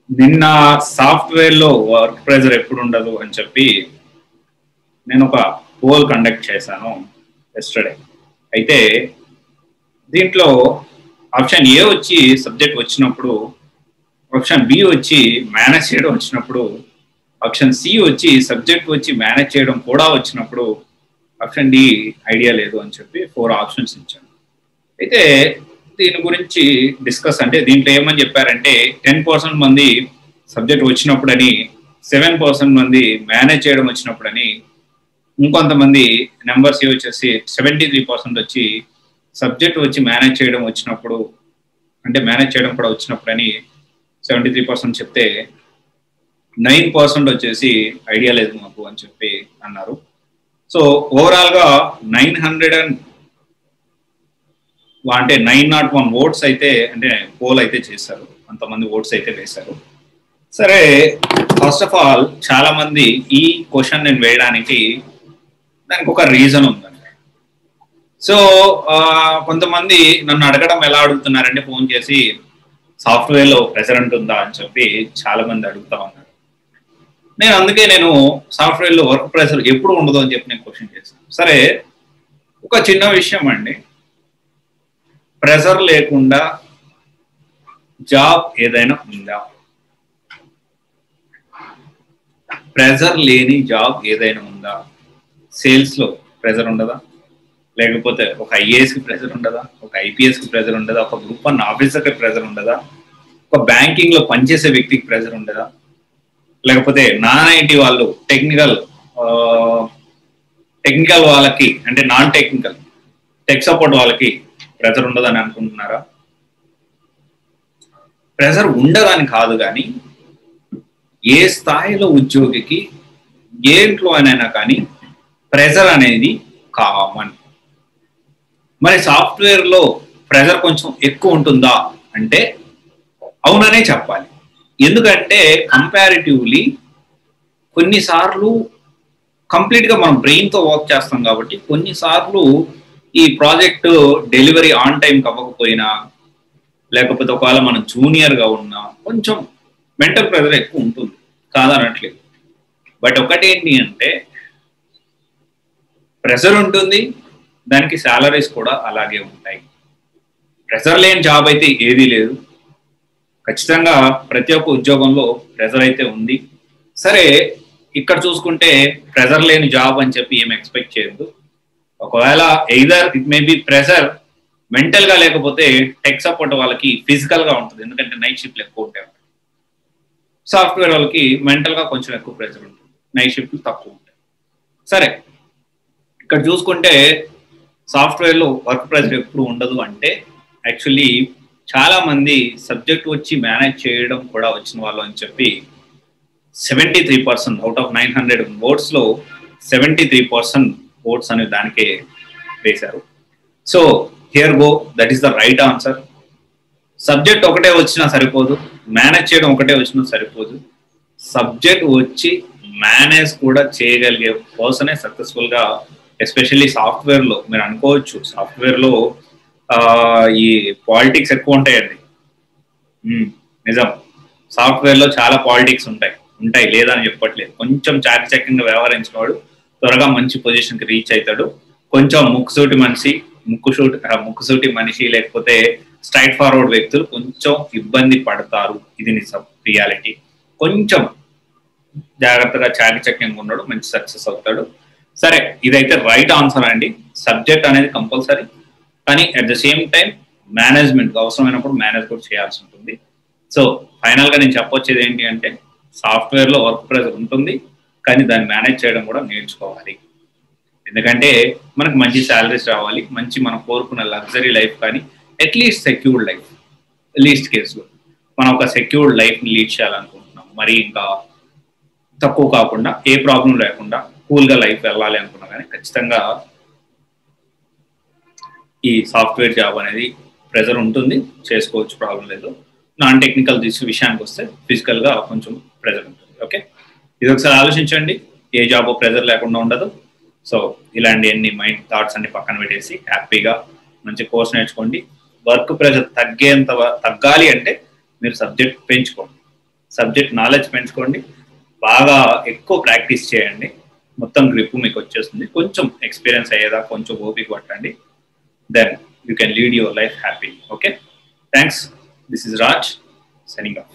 నిన్న సాఫ్ట్వేర్ లో work pressure ఎప్పుడు ఉండదు అని చెప్పి నేను ఒక పోల్ కండక్ట్ చేశాను ఎస్టర్డే. అయితే దీంట్లో ఆప్షన్ ఏ వచ్చి సబ్జెక్ట్ వచ్చినప్పుడు, ఆప్షన్ బి వచ్చి మేనేజ్ చేయడం వచ్చినప్పుడు, ఆప్షన్ సి వచ్చి సబ్జెక్ట్ వచ్చి మేనేజ్ చేయడం కూడా వచ్చినప్పుడు, ఆప్షన్ డి ఐడియా లేదు అని చెప్పి 4 ఆప్షన్స్ ఇచ్చాను. అయితే దీని గురించి డిస్కస్ అంటే దీంట్లో ఏమని చెప్పారంటే 10% మంది సబ్జెక్ట్ వచ్చినప్పుడని, 7% మంది మేనేజ్ చేయడం వచ్చినప్పుడని, ఇంకొంతమంది నెంబర్స్ వచ్చేసి 73% వచ్చి సబ్జెక్ట్ వచ్చి మేనేజ్ చేయడం వచ్చినప్పుడు, అంటే మేనేజ్ చేయడం కూడా వచ్చినప్పుడని 73% చెప్తే 9% వచ్చేసి ఐడియా లేదు మాకు అని చెప్పి అన్నారు. సో ఓవరాల్ గా 901 ఓట్స్ అయితే అంటే పోల్ అయితే చేశారు, అంతమంది ఓట్స్ అయితే వేశారు. సరే, ఫస్ట్ ఆఫ్ ఆల్ చాలా మంది ఈ క్వశ్చన్ నేను వేయడానికి దానికి ఒక రీజన్ ఉందండి. సో కొంతమంది నన్ను అడగడం ఎలా అడుగుతున్నారంటే ఫోన్ చేసి సాఫ్ట్వేర్ లో ప్రెజర్ ఉంటుందా అని చెప్పి చాలా మంది అడుగుతా ఉన్నారు. నేను సాఫ్ట్వేర్ లో వర్క్ ప్రెజర్ ఎప్పుడు ఉండదు అని చెప్పి నేను క్వశ్చన్ చేశాను. సరే, ఒక చిన్న విషయం అండి, ప్రెజర్ లేకుండా జాబ్ ఏదైనా ఉందా? ప్రెజర్ లేని జాబ్ ఏదైనా ఉందా? సేల్స్ లో ప్రెజర్ ఉండదా? లేకపోతే ఒక ఐఏఎస్ కి ప్రెజర్ ఉండదా? ఒక ఐపీఎస్ కి ప్రెజర్ ఉండదా? ఒక గ్రూప్ 1 ఆఫీసర్ కి ప్రెజర్ ఉండదా? ఒక బ్యాంకింగ్ లో పనిచేసే వ్యక్తికి ప్రెజర్ ఉండదా? లేకపోతే నాన్ ఐటీ వాళ్ళు టెక్నికల్ వాళ్ళకి అంటే నాన్ టెక్నికల్ టెక్ సపోర్ట్ వాళ్ళకి ప్రెజర్ ఉండదని అనుకుంటున్నారా? ప్రెజర్ ఉండదని కాదు, కానీ ఏ స్థాయిలో ఉద్యోగికి ఏంట్లో అయినా కానీ ప్రెజర్ అనేది కామన్. మరి సాఫ్ట్వేర్ లో ప్రెజర్ కొంచెం ఎక్కువ ఉంటుందా అంటే అవుననే చెప్పాలి. ఎందుకంటే కంపారిటివ్లీ కొన్నిసార్లు కంప్లీట్ గా మనం బ్రెయిన్ తో వర్క్ చేస్తాం కాబట్టి కొన్నిసార్లు ఈ ప్రాజెక్ట్ డెలివరీ ఆన్ టైం అవ్వకపోయినా, లేకపోతే ఒకవేళ మనం జూనియర్ గా ఉన్నా కొంచెం మెంటల్ ప్రెజర్ ఎక్కువ ఉంటుంది, కాదనట్లేదు. బట్ ఒకటేంటి అంటే ప్రెజర్ ఉంటుంది, దానికి సాలరీస్ కూడా అలాగే ఉంటాయి. ప్రెజర్ లేని జాబ్ అయితే ఏదీ లేదు. ఖచ్చితంగా ప్రతి ఒక్క ఉద్యోగంలో ప్రెజర్ అయితే ఉంది. సరే, ఇక్కడ చూసుకుంటే ప్రెజర్ లేని జాబ్ అని చెప్పి ఏం ఎక్స్పెక్ట్ చేయొద్దు. ఒకవేళ either it may be pressure mental గా, లేకపోతే టెక్ సపోర్ట్ వాళ్ళకి ఫిజికల్ గా ఉంటుంది, ఎందుకంటే నైట్ షిఫ్ట్లు ఎక్కువ ఉంటాయి. సాఫ్ట్వేర్ వాళ్ళకి మెంటల్ గా కొంచెం ఎక్కువ ప్రెజర్ ఉంటుంది, నైట్ షిఫ్ట్లు తక్కువ ఉంటాయి. సరే, ఇక్కడ చూసుకుంటే సాఫ్ట్వేర్ లో వర్క్ ప్రెజర్ ఎప్పుడు ఉండదు అంటే యాక్చువల్లీ చాలా మంది సబ్జెక్ట్ వచ్చి మేనేజ్ చేయడం కూడా వచ్చిన వాళ్ళు అని చెప్పి 73% అవుట్ ఆఫ్ 900 ఓట్స్ లో 73% ఓట్స్ అనే దానికే వేశారు. So here go, that is the right answer. Subject ఒకటే వచ్చినా సరిపోదు, మేనేజ్ చేయడం ఒకటే వచ్చినా సరిపోదు. సబ్జెక్ట్ వచ్చి మేనేజ్ కూడా చేయగలిగే పర్సనే సక్సెస్ఫుల్ గా, ఎస్పెషల్లీ సాఫ్ట్వేర్ లో మీరు అనుకోవచ్చు సాఫ్ట్వేర్ లో ఈ పాలిటిక్స్ ఎక్కువ ఉంటాయండి. నిజం, సాఫ్ట్వేర్ లో చాలా పాలిటిక్స్ ఉంటాయి లేదని చెప్పట్లేదు. కొంచెం చాకచక్యంగా వ్యవహరించిన వాడు త్వరగా మంచి పొజిషన్ కి రీచ్ అవుతాడు. కొంచెం ముక్కుసూటి మనిషి లేకపోతే స్ట్రైట్ ఫార్వర్డ్ వ్యక్తులు కొంచెం ఇబ్బంది పడతారు. ఇది నిజం, రియాలిటీ. కొంచెం జాగ్రత్తగా చాకచక్యంగా ఉన్నాడు, మంచి సక్సెస్ అవుతాడు. సరే, ఇదైతే రైట్ ఆన్సర్ అండి. సబ్జెక్ట్ అనేది కంపల్సరీ, కానీ at the same time management అవసరమైనప్పుడు మేనేజ్ కూడా చేయాల్సి ఉంటుంది. సో ఫైనల్ గా నేను చెప్పొచ్చేది ఏంటి అంటే సాఫ్ట్వేర్ లో వర్క్ ప్రెజర్ ఉంటుంది, కానీ దాన్ని మేనేజ్ చేయడం కూడా నేర్చుకోవాలి. ఎందుకంటే మనకు మంచి శాలరీస్ రావాలి, మంచి మనం కోరుకున్న లగ్జరీ లైఫ్, కానీ అట్లీస్ట్ సెక్యూర్డ్ లైఫ్, లీస్ట్ కేసులో మనం ఒక సెక్యూర్డ్ లైఫ్ ని లీడ్ చేయాలనుకుంటున్నాం. మరి ఇంకా తక్కువ కాకుండా, ఏ ప్రాబ్లం లేకుండా కూల్ గా లైఫ్ వెళ్ళాలి అనుకున్నా కానీ ఖచ్చితంగా ఈ సాఫ్ట్వేర్ జాబ్ అనేది ప్రెజర్ ఉంటుంది, చేసుకోవచ్చు, ప్రాబ్లం లేదు. నాన్ టెక్నికల్ విషయానికి వస్తే ఫిజికల్ గా కొంచెం ప్రెజర్ ఉంటుంది. ఓకే, ఇది ఒకసారి ఆలోచించండి. ఏ జాబ్ ప్రెజర్ లేకుండా ఉండదు. సో ఇలాంటి అన్ని మైండ్ థాట్స్ అన్ని పక్కన పెట్టేసి హ్యాపీగా మంచి కోర్స్ నేర్చుకోండి. వర్క్ ప్రెజర్ తగ్గాలి అంటే మీరు సబ్జెక్ట్ పెంచుకోండి. సబ్జెక్ట్ నాలెడ్జ్ పెంచుకోండి, బాగా ఎక్కువ ప్రాక్టీస్ చేయండి, మొత్తం గ్రిప్ మీకు వచ్చేస్తుంది. కొంచెం ఎక్స్పీరియన్స్ అయ్యేదా కొంచెం ఓపిక పట్టండి, then you can lead your life happy. Okay, thanks. This is Raj, signing of.